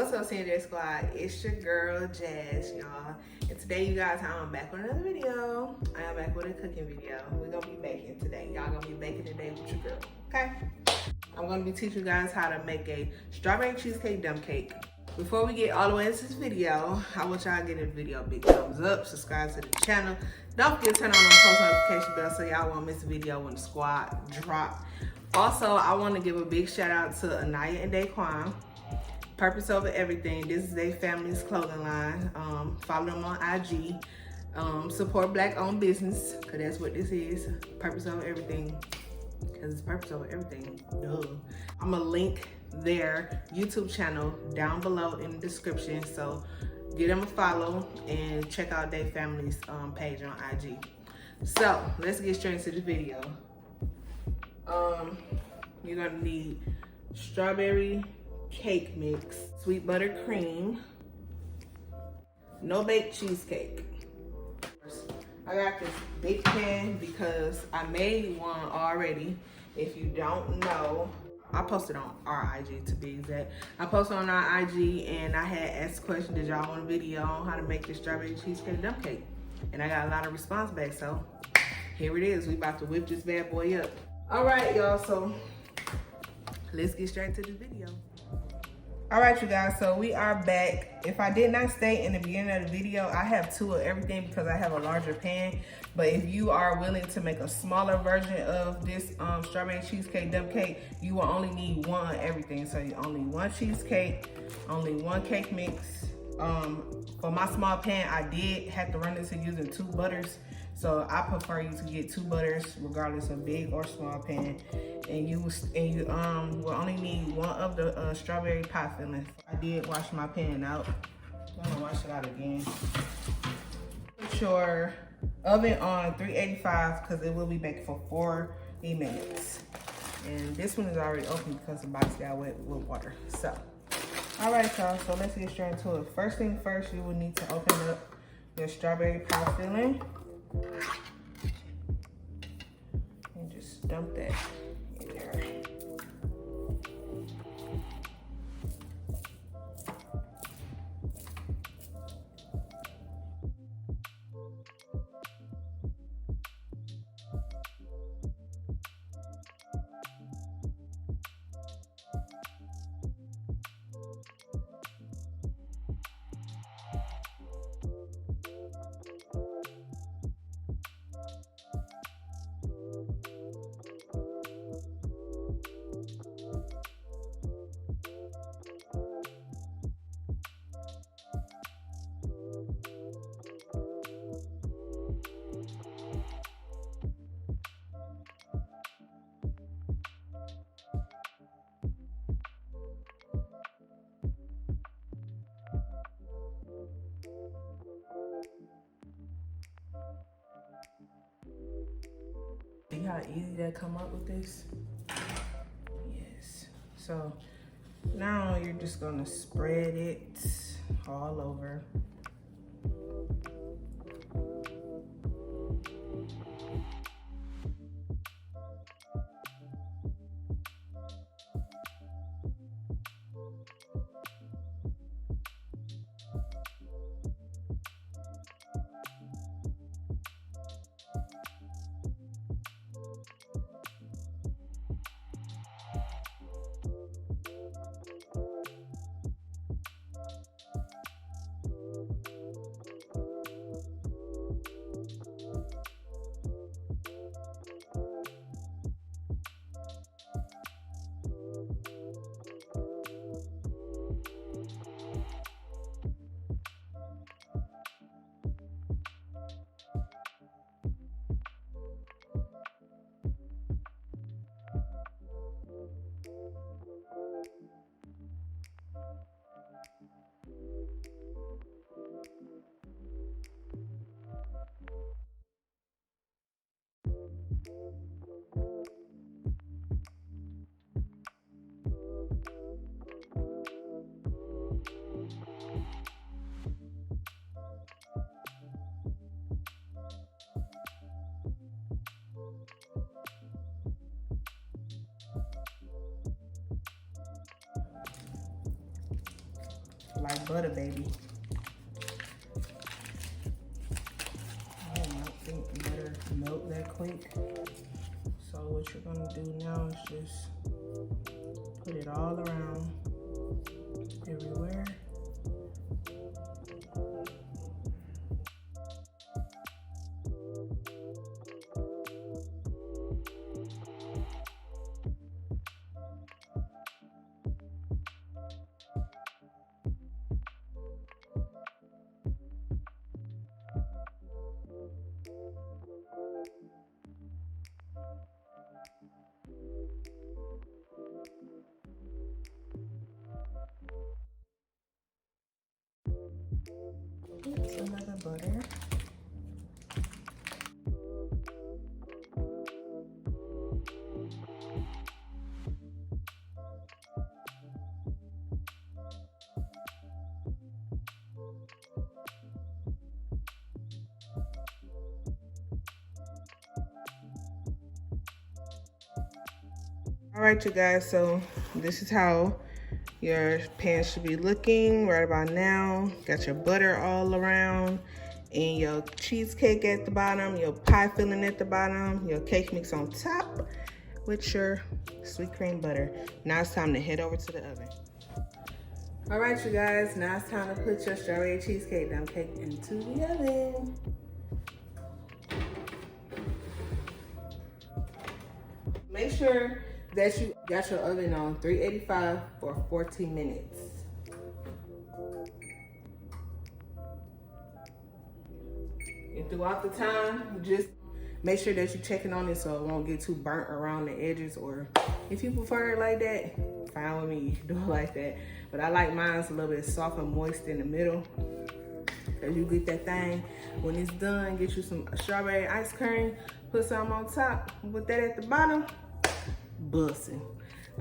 What's up, Caine.jass squad? It's your girl Jass, y'all. And today, you guys, I'm back with another video. I am back with a cooking video. We're gonna be baking today. Y'all gonna be baking today with your girl, okay? I'm gonna be teaching you guys how to make a strawberry cheesecake dump cake. Before we get all the way into this video, I want y'all to give this video a big thumbs up, subscribe to the channel. Don't forget to turn on the post notification bell so y'all won't miss a video when the squad drop. Also, I want to give a big shout out to Anaya and Daquan. Purpose Over Everything. This is their family's clothing line. Follow them on IG. Support Black-owned business, because that's what this is. Purpose Over Everything. Because it's purpose over everything. Duh. I'm going to link their YouTube channel down below in the description. So give them a follow and check out their family's page on IG. So let's get straight into the video. You're going to need strawberry cake mix, sweet butter cream, no bake cheesecake. I got this big pan because I made one already. If you don't know, I posted on our IG to be exact. I posted on our IG and I had asked a question, did y'all want a video on how to make this strawberry cheesecake dump cake? And I got a lot of response back, so here it is. We about to whip this bad boy up. All right, y'all, so let's get straight to the video. All right, you guys, so we are back. If I did not state in the beginning of the video, I have two of everything because I have a larger pan. But if you are willing to make a smaller version of this strawberry cheesecake dump cake, you will only need one of everything. So you only one cheesecake, only one cake mix. For my small pan, I did have to run this using 2 butters. So I prefer you to get 2 butters, regardless of big or small pan. And you will only need one of the strawberry pie fillings. I did wash my pan out. I'm gonna wash it out again. Put your oven on 385 because it will be baking for 40 minutes. And this one is already open because the box got wet with water. So, all right, y'all. So let's get straight into it. First thing first, you will need to open up your strawberry pie filling. And just dump that in there. See how easy that come up with this? Yes. So now you're just gonna spread it all over. like butter, baby. I don't think butter melt that quick. So what you're gonna do now is just put it all around everywhere. Some other butter. All right, you guys, so this is how your pan should be looking right about now. Got your butter all around and your cheesecake at the bottom, your pie filling at the bottom, your cake mix on top with your sweet cream butter. Now it's time to head over to the oven. All right, you guys, now it's time to put your strawberry cheesecake dump cake into the oven. Make sure that you got your oven on 385 for 14 minutes. And throughout the time, just make sure that you're checking on it so it won't get too burnt around the edges, or if you prefer it like that, fine with me, you can do it like that. But I like mine a little bit soft and moist in the middle. As you get that thing, when it's done, get you some strawberry ice cream, put some on top, put that at the bottom, bussin'.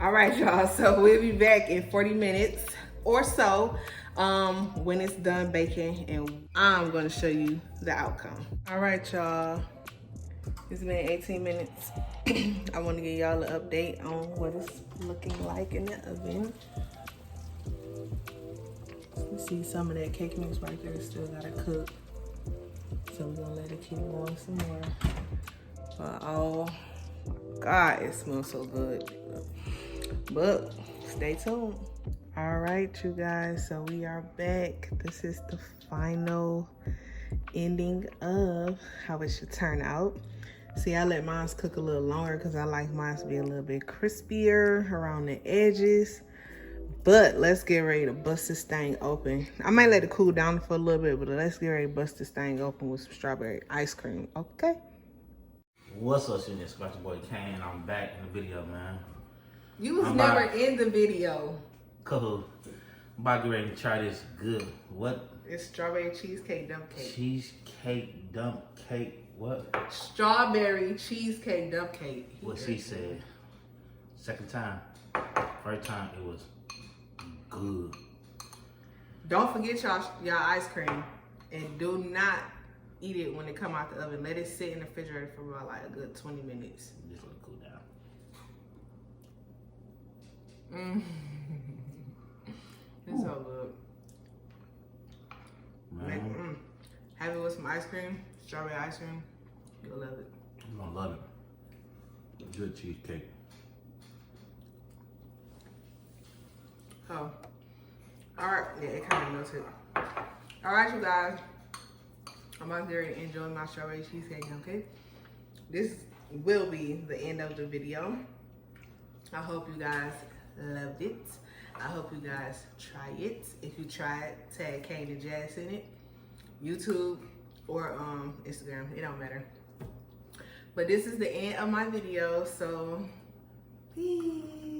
All right, y'all, so we'll be back in 40 minutes or so when it's done baking, and I'm gonna show you the outcome. All right, y'all, it's been 18 minutes. I wanna give y'all an update on what it's looking like in the oven. You see some of that cake mix right there still gotta cook. So we're gonna let it keep going some more. But oh my God, it smells so good. But stay tuned. All right, you guys, so we are back. This is the final ending of how it should turn out. See, I let mine cook a little longer because I like mine to be a little bit crispier around the edges. But let's get ready to bust this thing open. I might let it cool down for a little bit, but let's get ready to bust this thing open with some strawberry ice cream, okay? What's up, shit? It's your boy Caine. I'm back in the video, man. You was never in the video. Cool. I'm about to get ready to try this good. What? It's strawberry cheesecake dump cake. Cheesecake dump cake. What? Strawberry cheesecake dump cake. What she said. Second time. First time it was good. Don't forget y'all ice cream, and do not eat it when it come out the oven. Let it sit in the refrigerator for about like a good 20 minutes. Just let it cool down. It's so good. Man. Have it with some ice cream, strawberry ice cream. You'll love it. You're gonna love it. Good cheesecake. Oh. Alright, yeah, it kind of melted. Alright, you guys. I'm out there enjoying my strawberry cheesecake, okay? This will be the end of the video. I hope you guys loved it. I hope you guys try it. If you try it, tag Caine.jass in it. YouTube or Instagram, it don't matter. But this is the end of my video, so peace.